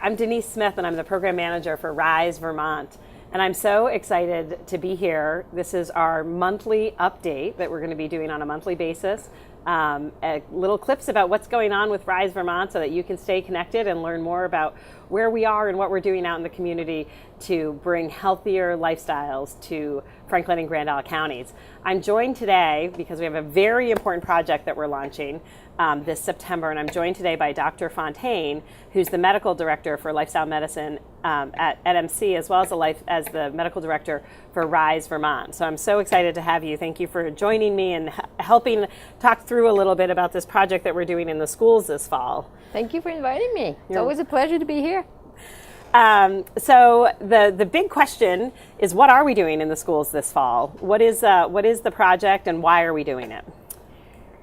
I'm Denise Smith, and I'm the program manager for Rise Vermont. And I'm so excited to be here. This is our monthly update that we're going to be doing on a monthly basis. Little clips about what's going on with Rise Vermont so that you can stay connected and learn more about where we are and what we're doing out in the community to bring healthier lifestyles to Franklin and Grand Isle counties. I'm joined today because we have a very important project that we're launching this September, and I'm joined today by Dr. Fontaine, who's the medical director for lifestyle medicine at NMC, as well as the medical director for Rise Vermont. So I'm so excited to have you. Thank you for joining me and helping talk through a little bit about this project that we're doing in the schools this fall. Thank you for inviting me. It's always a pleasure to be here. So the big question is, what are we doing in the schools this fall? What is the project, and why are we doing it?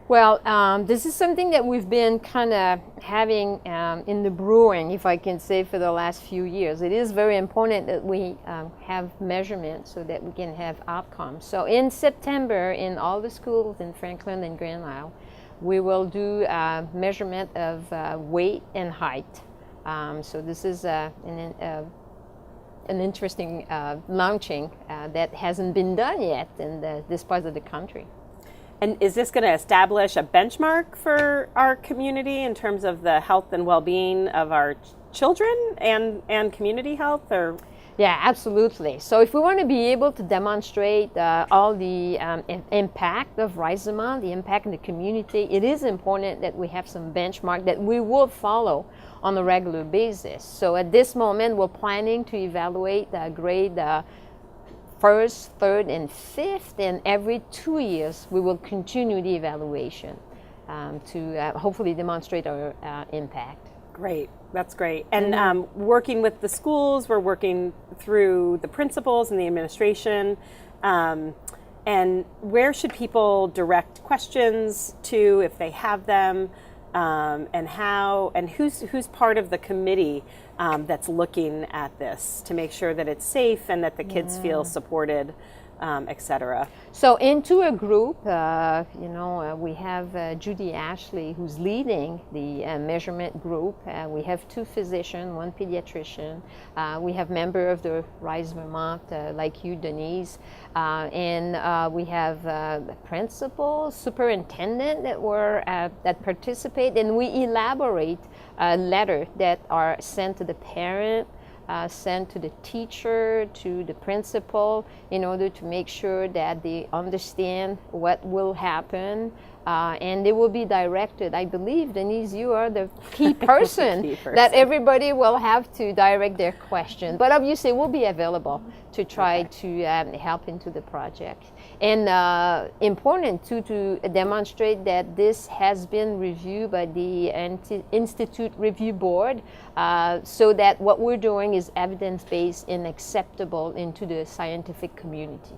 Well, this is something that we've been kind of having in the brewing, if I can say, for the last few years. It is very important that we have measurements so that we can have outcomes. So in September, in all the schools in Franklin and Grand Isle, we will do a measurement of weight and height. So this is an interesting launching that hasn't been done yet in this part of the country. And is this going to establish a benchmark for our community in terms of the health and well-being of our children and community health? Or? Yeah, absolutely. So if we want to be able to demonstrate all the impact of Rise Vermont, the impact in the community, it is important that we have some benchmark that we will follow on a regular basis. So at this moment, we're planning to evaluate grade first, third, and fifth, and every 2 years we will continue the evaluation to hopefully demonstrate our impact. Great, that's great. And working with the schools, we're working through the principals and the administration. And where should people direct questions to if they have them? And how, and who's part of the committee that's looking at this to make sure that it's safe and that the kids feel supported, et cetera? So into a group, we have Judy Ashley, who's leading the measurement group. We have 2 physicians, 1 pediatrician. We have member of the Rise Vermont, like you, Denise. And we have principal, superintendent that participate, and we elaborate a letter that are sent to the parent, sent to the teacher, to the principal, in order to make sure that they understand what will happen, and they will be directed. I believe, Denise, you are the key person, that everybody will have to direct their question. But obviously, we'll be available to try to help into the project. And important to demonstrate that this has been reviewed by the Institute Review Board, so that what we're doing is evidence-based and acceptable into the scientific community.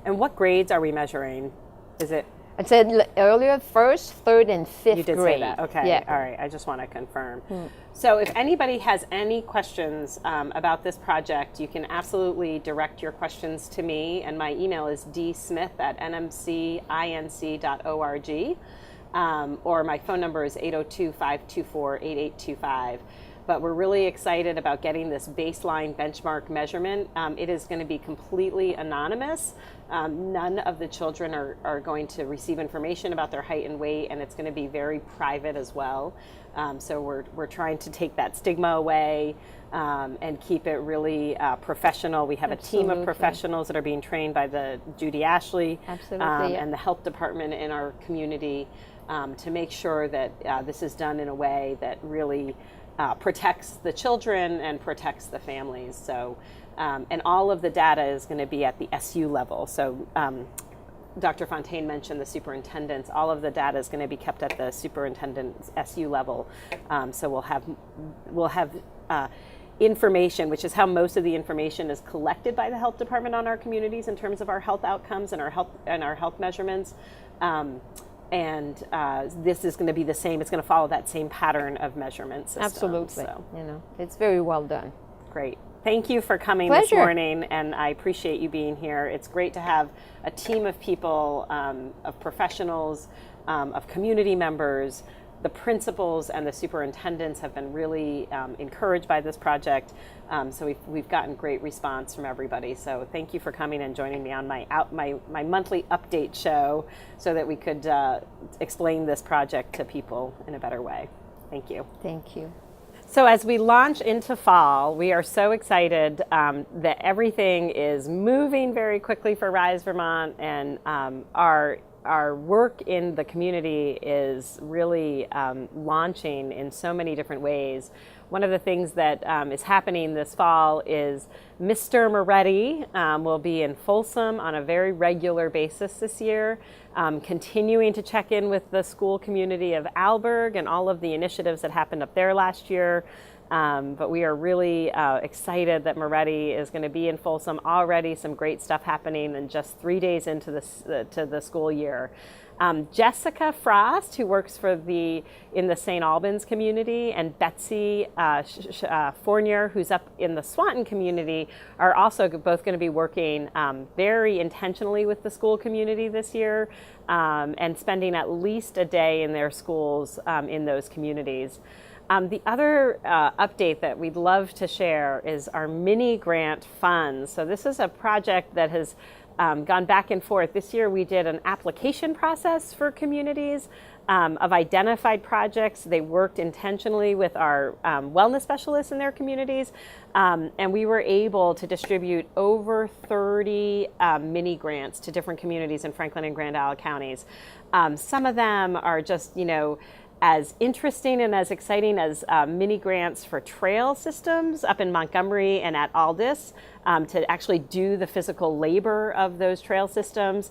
And what grades are we measuring? Is it? I said earlier, first, third, and fifth grade. You did say that. Okay. Yeah. All right. I just want to confirm. So if anybody has any questions about this project, you can absolutely direct your questions to me. And my email is dsmith@nmcinc.org. Or my phone number is 802-524-8825. But we're really excited about getting this baseline benchmark measurement. It is going to be completely anonymous. None of the children are going to receive information about their height and weight, and it's going to be very private as well. So we're trying to take that stigma away and keep it really professional. We have a team of professionals that are being trained by the Judy Ashley and the health department in our community to make sure that this is done in a way that really protects the children and protects the families. So, and all of the data is going to be at the SU level. So Dr. Fontaine mentioned the superintendents. All of the data is going to be kept at the superintendent's SU level. So we'll have information, which is how most of the information is collected by the health department on our communities in terms of our health outcomes and our health measurements. And this is going to be the same. It's going to follow that same pattern of measurement system. Absolutely. So. It's very well done. Great. Thank you for coming Pleasure. This morning, and I appreciate you being here. It's great to have a team of people, of professionals, of community members the principals and the superintendents have been really encouraged by this project. So we've gotten great response from everybody. So thank you for coming and joining me on my monthly update show so that we could explain this project to people in a better way. Thank you. Thank you. So as we launch into fall, we are so excited that everything is moving very quickly for Rise Vermont, and our work in the community is really launching in so many different ways. One of the things that is happening this fall is Mr. Moretti will be in Folsom on a very regular basis this year, continuing to check in with the school community of Alberg and all of the initiatives that happened up there last year. But we are really excited that Moretti is going to be in Folsom. Already some great stuff happening in just 3 days into the school year. Jessica Frost, who works in the St. Albans community, and Betsy Fournier, who's up in the Swanton community, are also both going to be working very intentionally with the school community this year, and spending at least a day in their schools in those communities. The other update that we'd love to share is our mini grant funds. So this is a project that has gone back and forth. This year we did an application process for communities of identified projects. They worked intentionally with our wellness specialists in their communities, and we were able to distribute over 30 mini grants to different communities in Franklin and Grand Isle counties. Some of them are just, as interesting and as exciting as mini grants for trail systems up in Montgomery and at Aldis to actually do the physical labor of those trail systems.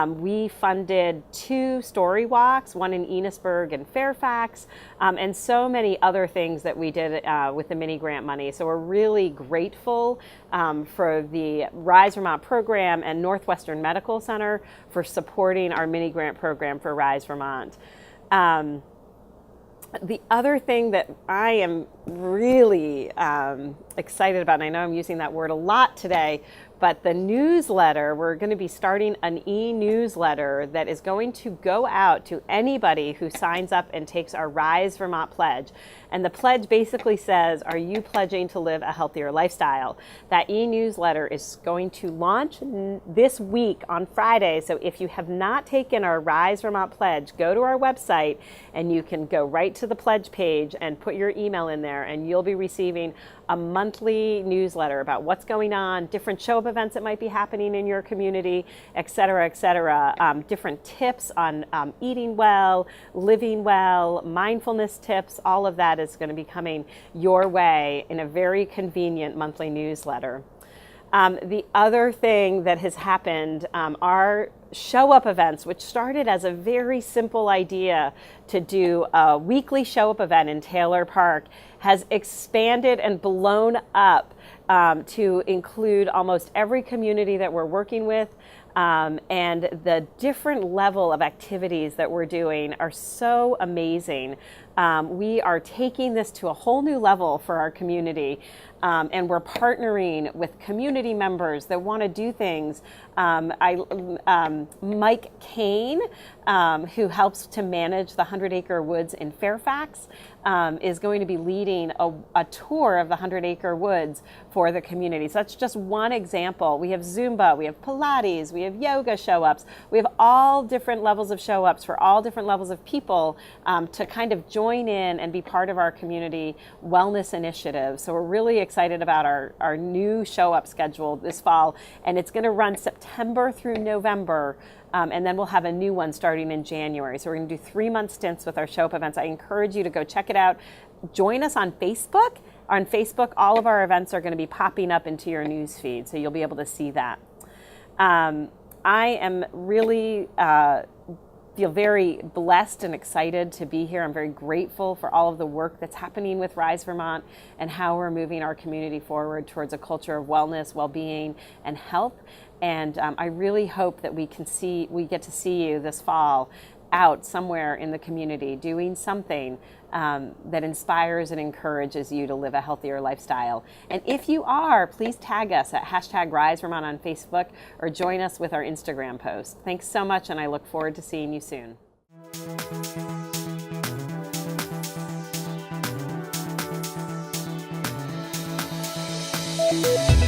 We funded 2 story walks, one in Enosburg and Fairfax, and so many other things that we did with the mini grant money. So we're really grateful for the Rise Vermont program and Northwestern Medical Center for supporting our mini grant program for Rise Vermont. The other thing that I am really excited about, and I know I'm using that word a lot today, but the newsletter, we're going to be starting an e-newsletter that is going to go out to anybody who signs up and takes our Rise Vermont pledge. And the pledge basically says, are you pledging to live a healthier lifestyle? That e-newsletter is going to launch this week on Friday. So if you have not taken our Rise Vermont pledge, go to our website and you can go right to the pledge page and put your email in there, and you'll be receiving a monthly newsletter about what's going on, different show-up events that might be happening in your community, et cetera, different tips on eating well, living well, mindfulness tips. All of that is going to be coming your way in a very convenient monthly newsletter. The other thing that has happened, our show-up events, which started as a very simple idea to do a weekly show-up event in Taylor Park, has expanded and blown up to include almost every community that we're working with. And the different level of activities that we're doing are so amazing. We are taking this to a whole new level for our community, and we're partnering with community members that want to do things. Mike Kane, who helps to manage the 100-acre woods in Fairfax, is going to be leading a tour of the 100-acre woods for the community. So that's just one example. We have Zumba, we have Pilates, we have yoga show-ups. We have all different levels of show-ups for all different levels of people to kind of join in and be part of our community wellness initiative. So we're really excited about our new show-up schedule this fall, and it's going to run September through November. And then we'll have a new one starting in January. So we're going to do 3-month stints with our show-up events. I encourage you to go check it out. Join us on Facebook. On Facebook, all of our events are going to be popping up into your news feed, so you'll be able to see that. I am really feel very blessed and excited to be here. I'm very grateful for all of the work that's happening with Rise Vermont and how we're moving our community forward towards a culture of wellness, well-being, and health. And I really hope that we get to see you this fall out somewhere in the community doing something that inspires and encourages you to live a healthier lifestyle. And if you are, please tag us at #RiseVermont on Facebook or join us with our Instagram post. Thanks so much, and I look forward to seeing you soon. you.